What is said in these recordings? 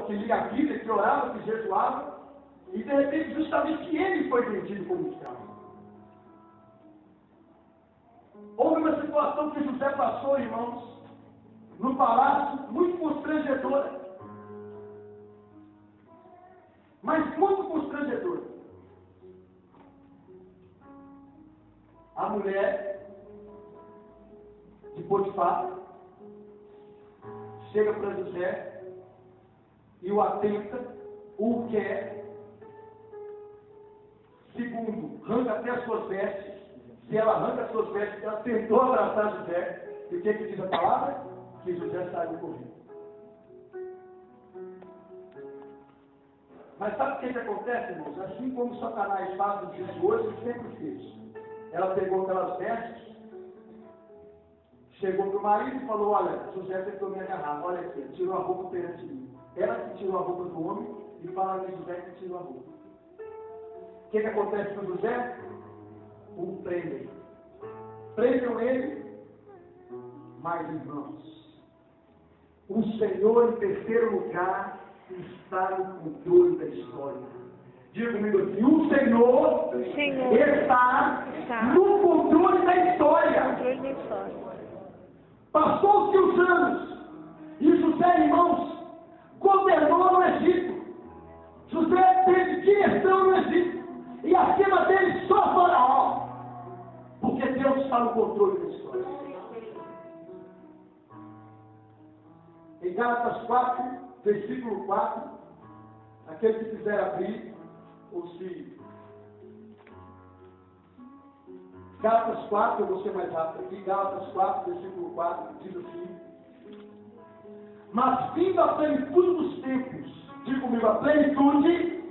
que lia a Bíblia, que orava, que jejuava, e de repente justamente ele foi vendido como escravo. Houve uma situação que José passou, irmãos, no palácio, muito constrangedora. Mas muito constrangedora. A mulher de Potifar chega para José e o atenta, o quer. Segundo, arranca até as suas vestes. Se ela arranca as suas vestes, ela tentou abraçar José. E o que diz a palavra? Que José saiu correndo. Mas sabe o que acontece, irmãos? Assim como Satanás faz nos dias de hoje, ele sempre fez. Ela pegou aquelas vestes, chegou para o marido e falou: olha, José tentou me agarrar, olha aqui, tirou a roupa perante mim. Ela que tirou a roupa do homem e fala que José que tirou a roupa. O que acontece com José? O prendem. Prendem ele, mas irmãos, o Senhor em terceiro lugar está no controle da história. Diga comigo assim: o Senhor está no controle da história. Passou-se os anos e José, irmãos, governou no Egito. José teve direção no Egito. E acima dele só Faraó. Porque Deus está no controle da história. Em Gálatas 4, versículo 4, aquele que quiser abrir, ou se Gálatas 4, eu vou ser mais rápido aqui, Gálatas 4, versículo 4, diz assim: mas vindo a plenitude dos tempos, diga comigo, a plenitude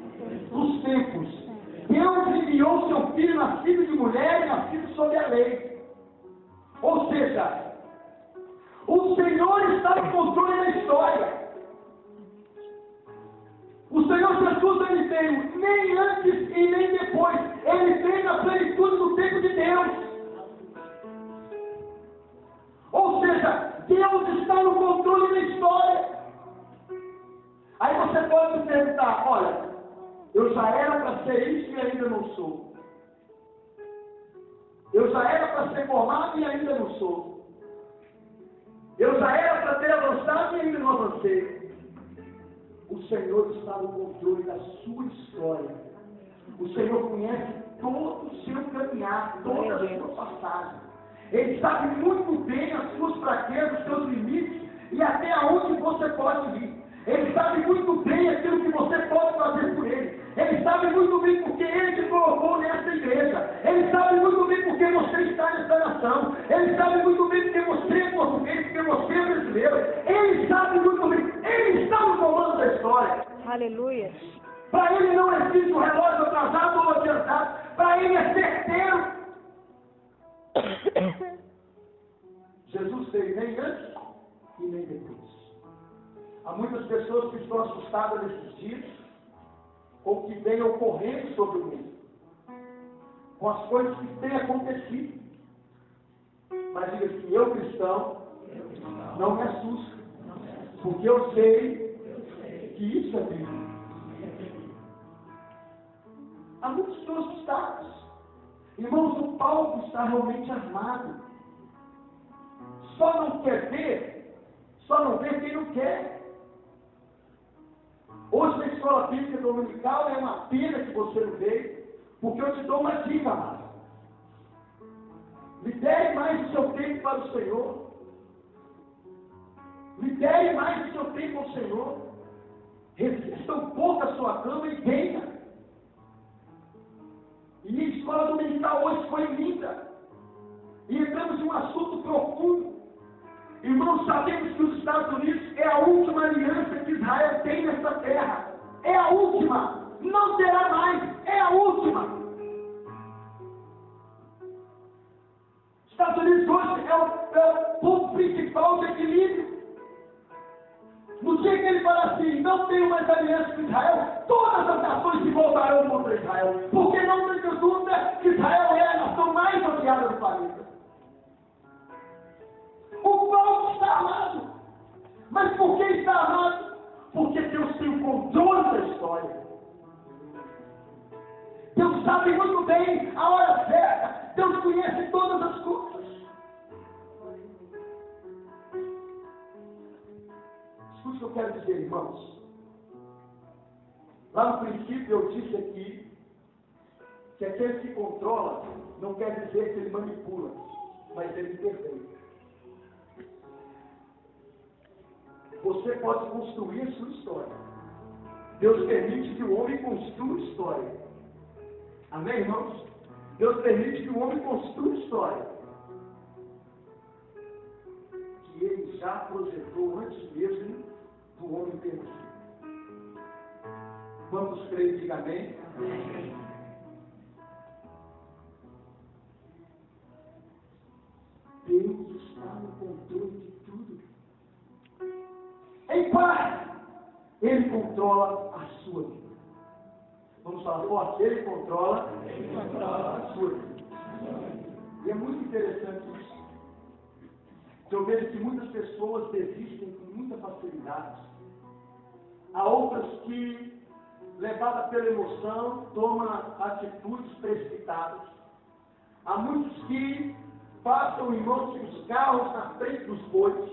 dos tempos, Deus enviou seu filho nascido de mulher e nascido sob a lei. Ou seja, o Senhor está no controle da história. O Senhor Jesus, ele veio nem antes e nem depois. Ele veio na plenitude do tempo de Deus. Ou seja, Deus está no controle da história. Aí você pode se perguntar: olha, eu já era para ser isso e ainda não sou. Eu já era para ser formado e ainda não sou. Eu já era para ter avançado e ainda não avancei. O Senhor está no controle da sua história. O Senhor conhece todo o seu caminhar, toda a sua passagem. Ele sabe muito bem as suas fraquezas, os seus limites e até onde você pode ir. Ele sabe muito bem aquilo que você pode fazer por ele. Ele sabe muito bem porque ele te colocou nessa igreja. Ele sabe muito bem porque você está nessa nação. Ele sabe muito bem porque você é português, porque você é brasileiro. Ele sabe muito bem. Ele está no comando da história. Aleluia. Para ele não existe um relógio atrasado ou adiantado. Para ele é certeiro. Jesus veio nem antes e nem depois. Há muitas pessoas que estão assustadas nesses dias, ou que vêm ocorrendo sobre o mundo, com as coisas que têm acontecido. Mas diga assim: eu cristão, não me assusto, porque eu sei que isso é bíblico. Há muitos que estão assustados. Irmãos, o palco está realmente armado. Só não quer ver, só não vê quem não quer. Hoje na escola bíblica dominical é uma pena que você não veio, porque eu te dou uma dica, amado. Lidere mais o seu tempo para o Senhor. Lidere mais o seu tempo ao Senhor. Resista um pouco a sua cama e venha. E a escola dominical hoje foi linda. E entramos em um assunto profundo. Irmãos, sabemos que os Estados Unidos é a última aliança que Israel tem nessa terra. É a última. Não terá mais. É a última. Os Estados Unidos hoje é o ponto principal de equilíbrio. No dia que ele fala assim: não tenho mais aliança com Israel, todas as nações se voltarão contra Israel. Porque não tem dúvida que Israel é a nação mais odiada do planeta. O povo está armado. Mas por que está armado? Porque Deus tem controle da história. Deus sabe muito bem a hora certa. Deus conhece todas as coisas. Escute o que eu quero dizer, irmãos. Lá no princípio eu disse aqui que aquele que controla não quer dizer que ele manipula, mas ele intervém. Você pode construir a sua história. Deus permite que o homem construa história. Amém, irmãos? Deus permite que o homem construa história. Que ele já projetou antes mesmo do homem ter nascido. Quantos creem, diga amém? Amém. Deus está no controle de tudo. Em paz, Ele controla a sua vida. Vamos falar forte? Ele controla a sua vida. E é muito interessante isso. Eu vejo que muitas pessoas desistem com muita facilidade. Há outras que, levadas pela emoção, tomam atitudes precipitadas. Há muitos que passam, irmãos, os carros na frente dos bois,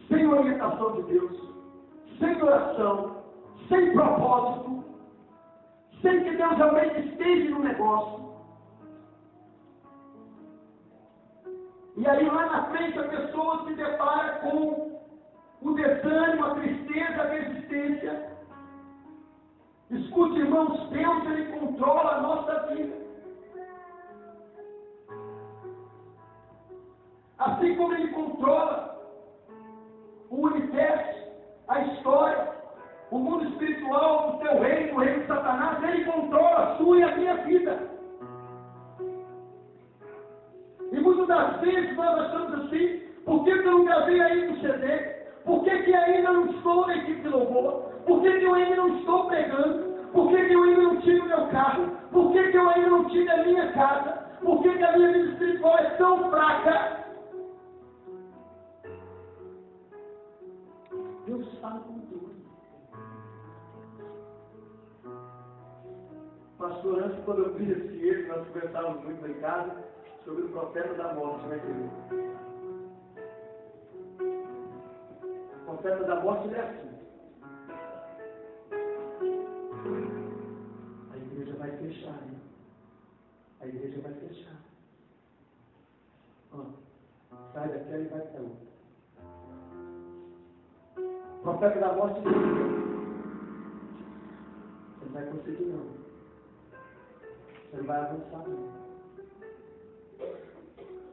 sem orientação de Deus, sem oração, sem propósito, sem que Deus realmente esteja no negócio. E aí lá na frente a pessoa se depara com o desânimo, a tristeza, a resistência. Escute, irmãos, Deus, Ele controla a nossa vida. Assim como Ele controla o universo, a história, o mundo espiritual, o teu reino, o reino de Satanás, Ele controla a sua e a minha vida. E muitas das vezes nós achamos assim: por que eu não gravei ainda o CD? Por que ainda não estou na equipe de louvor? Por que eu ainda não estou pregando? Por que eu ainda não tive o meu carro? Por que eu ainda não tive a minha casa? Por que a minha vida espiritual é tão fraca? Deus está no controle. Pastor, antes, quando eu vi esse texto, nós conversávamos muito lá em casa sobre o profeta da morte, né, querido? O profeta da morte, ele é assim. A igreja vai fechar, hein? A igreja vai fechar. Sai daquela e vai para outra. O profeta da morte diz: você não vai conseguir, não. Você não vai avançar, não.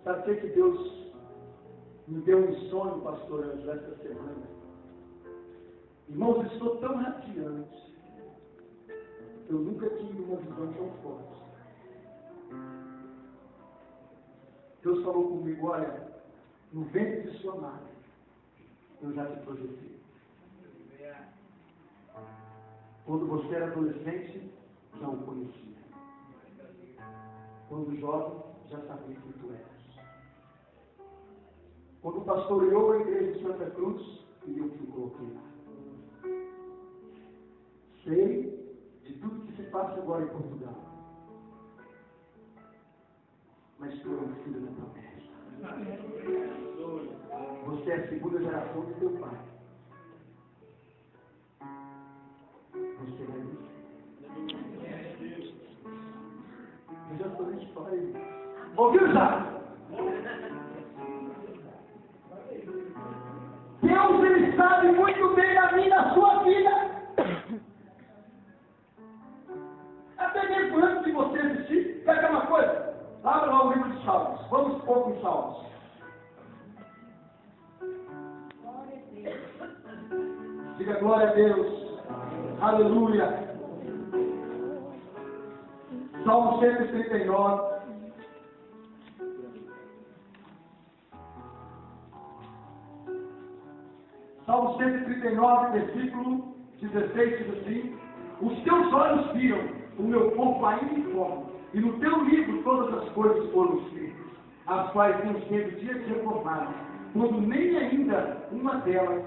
Sabe o que Deus me deu um sonho, pastor Anjo, esta semana? Irmãos, eu estou tão radiante. Eu nunca tive uma visão tão forte. Deus falou comigo: olha, no ventre de sua mãe, eu já te projetei. Quando você era adolescente, já o conhecia. Quando jovem, já sabia quem tu eras. Quando pastoreou a igreja de Santa Cruz, e eu te coloquei lá. Sei de tudo que se passa agora em Portugal. Mas tu é um filho da promessa. Você é a segunda geração de teu pai. Você vai ver. Eu já estou na história. Ouviu já? Deus, Ele sabe muito bem da minha e da sua vida. Até mesmo antes de você existir. Quer ver uma coisa? Abra lá o livro de Salmos. Vamos um pouco em Salmos. Diga glória a Deus. Aleluia. Salmo 139. Salmo 139, versículo 16, diz assim: os teus olhos viram o meu corpo ainda informe, e no teu livro todas as coisas foram escritas, as quais não sendo dia de formar, quando nem ainda uma delas